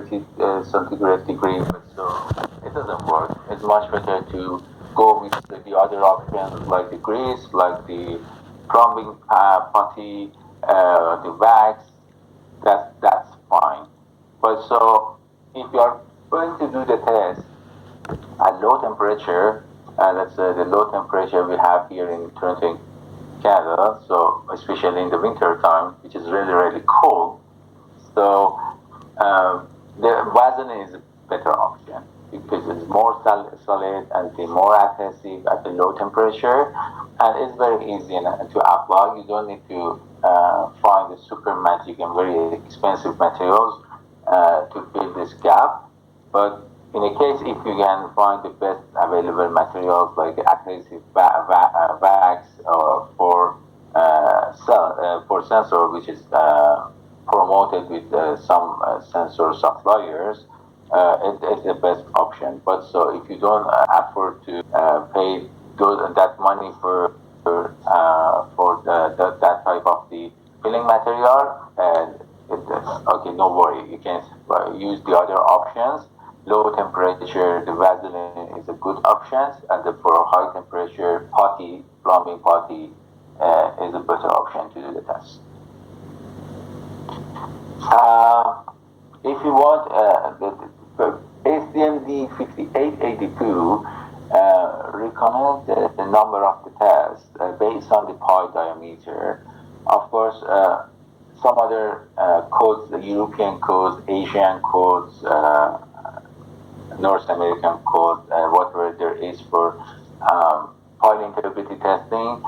30 centigrade degree, but so it doesn't work. It's much better to go with the other options like the grease, like the plumbing putty, the wax. That's fine. But so if you are going to do the test at low temperature, let's say the low temperature we have here in Toronto, Canada, so especially in the winter time, which is really really cold. So the Vaseline is a better option because it's more solid and the more adhesive at the low temperature, and it's very easy to apply. You don't need to find the super magic and very expensive materials to fill this gap. But in a case, if you can find the best available materials like adhesive wax for sensor, which is promoted with some sensor suppliers, it's the best option. But so if you don't afford to pay that money for that type of the filling material, okay, no worry, you can use the other options. Low temperature, the Vaseline is a good option, and for high temperature, plumbing putty, is a better option to do the test. If you want the ACMD 5882 recommends the number of the test based on the pi diameter. Of course, some other codes, the European codes, Asian codes, North American code, whatever there is for pi integrity testing,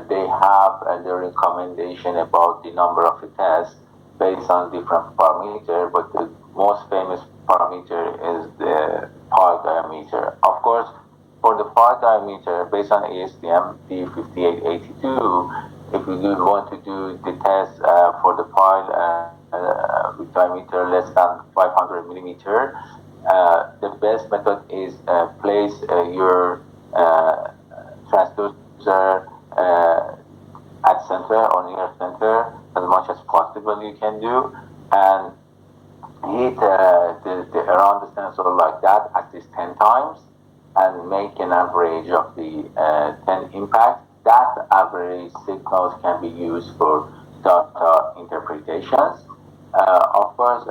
they have their recommendation about the number of the tests based on different parameter, but the most famous parameter is the pi diameter. Of course, for the pi diameter, based on ASTM D5882, if you do want to do the test for the pi with diameter less than 500 millimeter, the best method is place your transducer at center or near center as much as possible you can do, and hit around the sensor like that at least 10 times and make an average of the 10 impacts. That average signals can be used for data interpretations. Of course,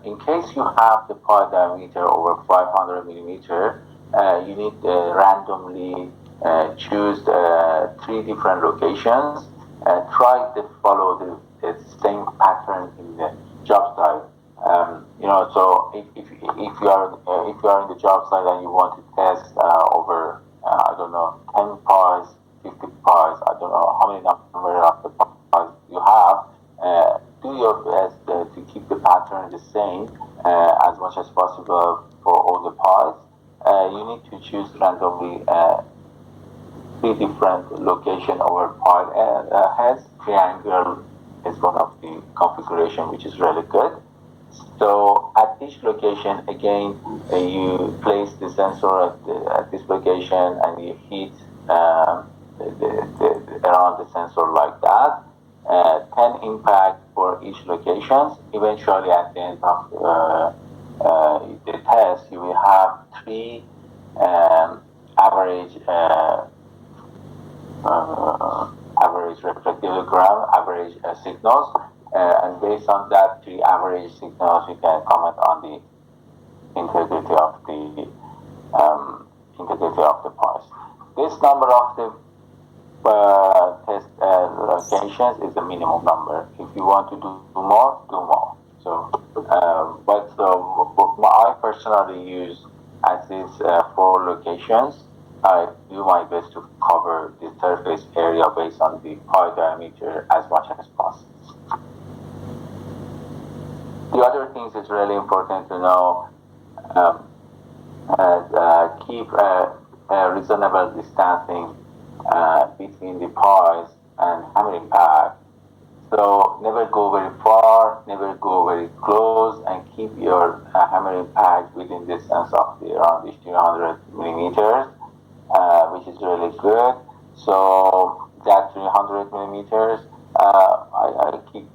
in case you have the pi diameter over 500 millimeter, you need randomly choose 3 different locations. Try to follow the same pattern in the job site. So if you are in the job site and you want to test over I don't know 10 pies, 50 pies, I don't know how many number of the pies you have. Do your best to keep the pattern the same as much as possible for all the pies. You need to choose randomly 3 different location over pie heads. Triangle is one of the configuration which is really good. So at each location, again, you place the sensor at this location and you hit around the sensor like that. 10 impact for each location. Eventually, at the end of the test, you will have 3 average reflectogram, average signals, and based on that 3 average signals, you can comment on the integrity of the parts. This number of the test locations is the minimum number. If you want to do more, do more. So, I personally use at least 4 locations. I do my best to cover the surface area based on the pi diameter as much as possible. The other things is really important to know. Keep a reasonable distancing between the pies and hammering pad. So never go very far, never go very close, and keep your hammering pad within distance of around 300 millimeters, which is really good. So that 300 millimeters, I keep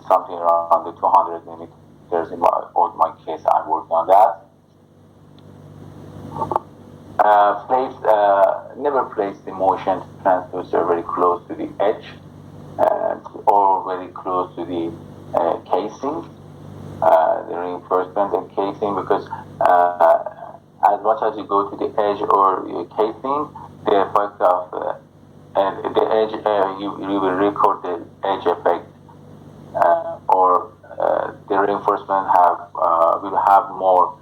something around the 200 millimeters there's in my case, I worked on that. Never place the motion transducer very close to the edge or very close to the casing, the reinforcement and casing, because as much as you go to the edge or casing, the effect of the edge, you will record the edge effect, or the reinforcement will have more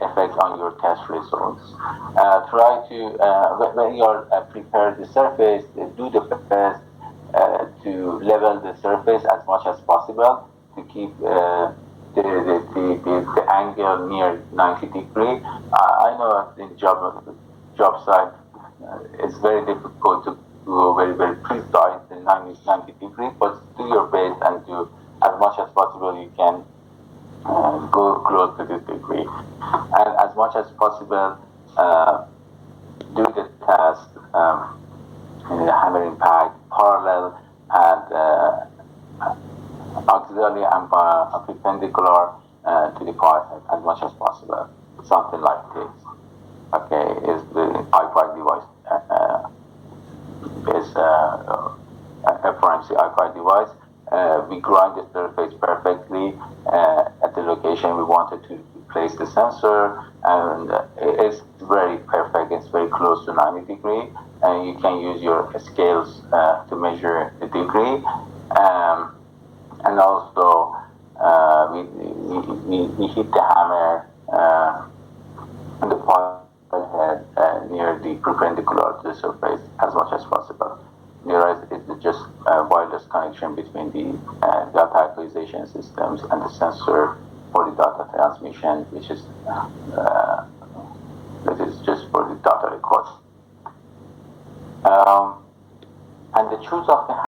effect on your test results. Try to, when you are prepare the surface, do the best to level the surface as much as possible to keep the angle near 90 degree. I know in job site it's very difficult to go very, very precise in 90 degree, but do your best and do as much as possible you can go close to this degree. And as much as possible, do the test in the hammering pad parallel and auxiliary and perpendicular to the part as much as possible. Something like this. Okay, is the i5 device is FRMC i5 device. We grind the surface perfectly at the location we wanted to place the sensor, and it's very perfect. It's very close to 90 degree, and you can use your scales to measure the degree. And also, we hit the hammer on the part head near the perpendicular to the surface as much as possible. The rest is just wireless connection between the data acquisition systems and the sensor for the data transmission, which is that is just for the data record. And the choose of the